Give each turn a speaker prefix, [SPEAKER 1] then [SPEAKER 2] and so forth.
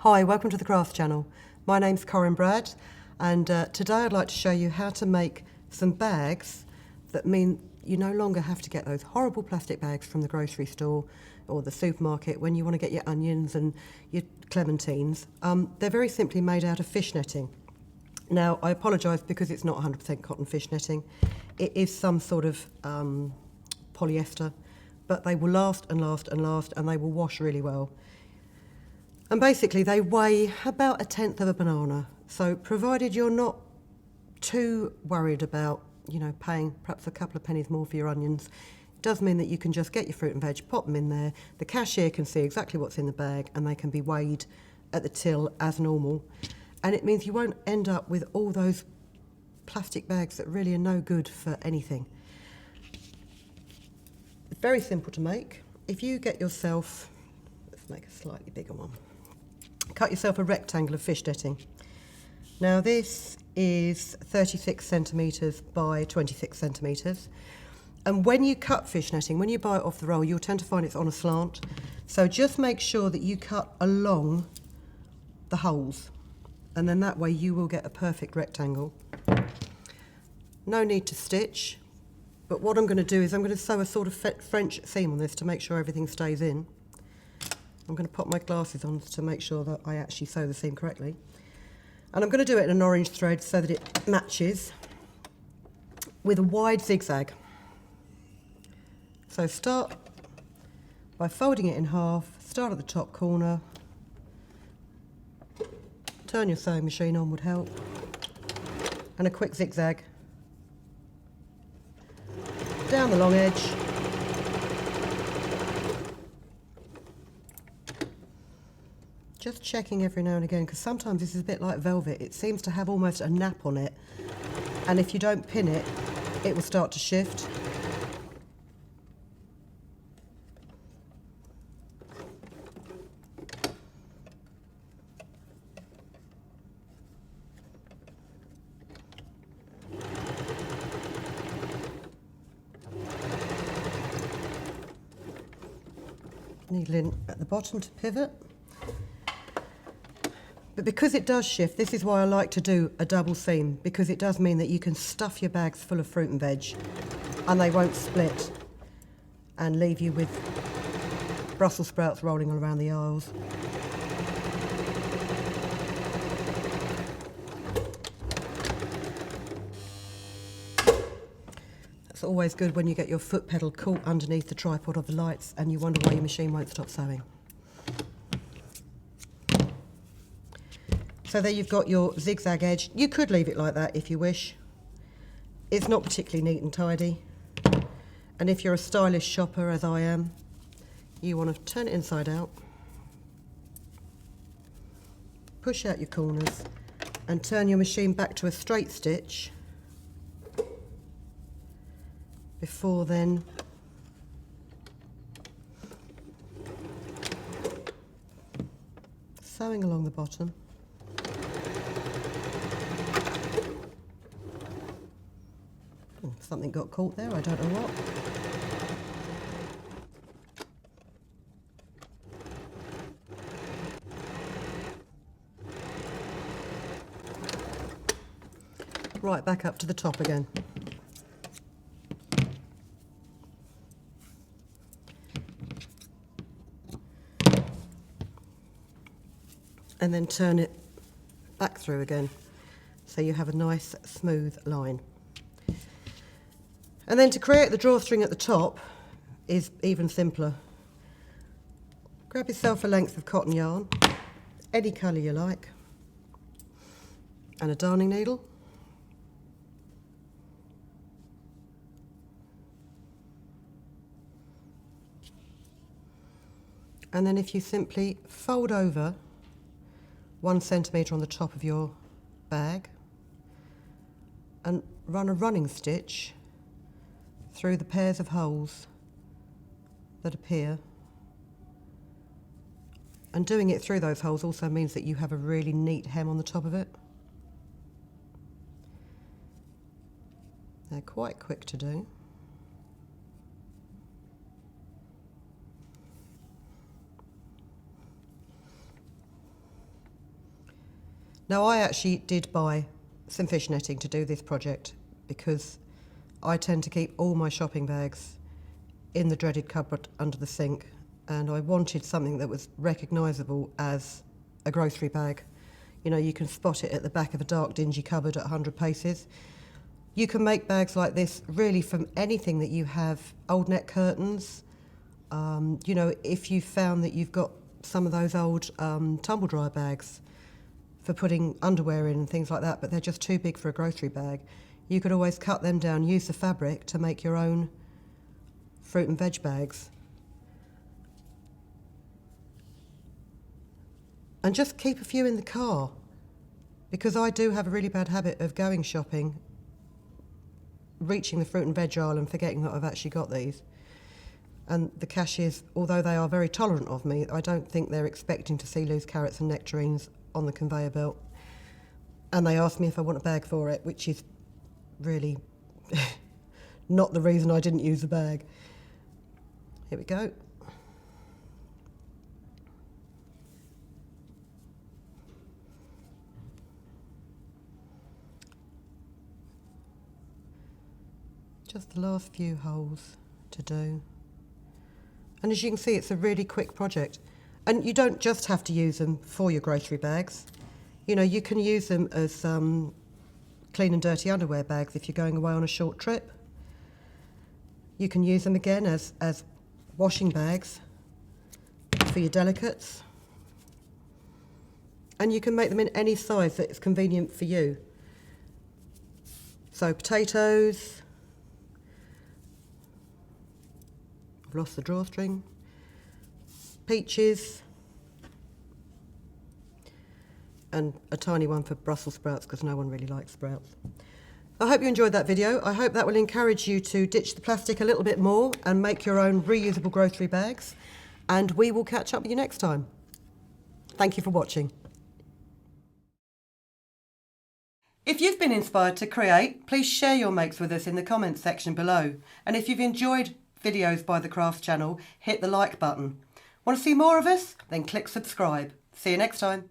[SPEAKER 1] Hi, welcome to the Craft Channel. My name's Corinne Brad, and today I'd like to show you how to make some bags that mean you no longer have to get those horrible plastic bags from the grocery store or the supermarket when you want to get your onions and your clementines. They're very simply made out of fish netting. Now, I apologise because it's not 100% cotton fish netting. It is some sort of polyester, but they will last and last and last, and they will wash really well. And basically they weigh about 1/10 of a banana. So provided you're not too worried about, paying perhaps a couple of pennies more for your onions, it does mean that you can just get your fruit and veg, pop them in there. The cashier can see exactly what's in the bag and they can be weighed at the till as normal. And it means you won't end up with all those plastic bags that really are no good for anything. It's very simple to make. If you get yourself, let's make a slightly bigger one. Cut yourself a rectangle of fish netting. Now this is 36 centimetres by 26 centimetres. And when you cut fish netting, when you buy it off the roll, you'll tend to find it's on a slant. So just make sure that you cut along the holes, and then that way you will get a perfect rectangle. No need to stitch, but what I'm going to do is I'm going to sew a sort of French seam on this to make sure everything stays in. I'm going to pop my glasses on to make sure that I actually sew the seam correctly. And I'm going to do it in an orange thread so that it matches with a wide zigzag. So start by folding it in half, start at the top corner, turn your sewing machine on would help, and a quick zigzag down the long edge. Just checking every now and again, because sometimes this is a bit like velvet. It seems to have almost a nap on it, and if you don't pin it, it will start to shift. Needle in at the bottom to pivot. But because it does shift, this is why I like to do a double seam, because it does mean that you can stuff your bags full of fruit and veg and they won't split and leave you with Brussels sprouts rolling all around the aisles. That's always good when you get your foot pedal caught underneath the tripod of the lights and you wonder why your machine won't stop sewing. So there you've got your zigzag edge. You could leave it like that if you wish. It's not particularly neat and tidy. And if you're a stylish shopper, as I am, you want to turn it inside out, push out your corners, and turn your machine back to a straight stitch before then sewing along the bottom. Something got caught there, I don't know what. Right back up to the top again. And then turn it back through again, so you have a nice smooth line. And then to create the drawstring at the top is even simpler. Grab yourself a length of cotton yarn, any colour you like, and a darning needle. And then if you simply fold over 1 centimetre on the top of your bag and run a running stitch through the pairs of holes that appear. And doing it through those holes also means that you have a really neat hem on the top of it. They're quite quick to do. Now I actually did buy some fish netting to do this project because I tend to keep all my shopping bags in the dreaded cupboard under the sink, and I wanted something that was recognisable as a grocery bag. You know, you can spot it at the back of a dark, dingy cupboard at 100 paces. You can make bags like this really from anything that you have, old net curtains. You know, if you found that you've got some of those old tumble dryer bags for putting underwear in and things like that, but they're just too big for a grocery bag, you could always cut them down, use the fabric to make your own fruit and veg bags. And just keep a few in the car, because I do have a really bad habit of going shopping, reaching the fruit and veg aisle and forgetting that I've actually got these. And the cashiers, although they are very tolerant of me, I don't think they're expecting to see loose carrots and nectarines on the conveyor belt. And they asked me if I want a bag for it, which is really not the reason I didn't use the bag. Here we go. Just the last few holes to do. And as you can see, it's a really quick project. And you don't just have to use them for your grocery bags. You know, you can use them as clean and dirty underwear bags if you're going away on a short trip. You can use them again as washing bags for your delicates. And you can make them in any size that is convenient for you. So potatoes, I've lost the drawstring, peaches, and a tiny one for Brussels sprouts because no one really likes sprouts. I hope you enjoyed that video. I hope that will encourage you to ditch the plastic a little bit more and make your own reusable grocery bags. And we will catch up with you next time. Thank you for watching. If you've been inspired to create, please share your makes with us in the comments section below. And if you've enjoyed videos by the Crafts channel, hit the like button. Want to see more of us? Then click subscribe. See you next time.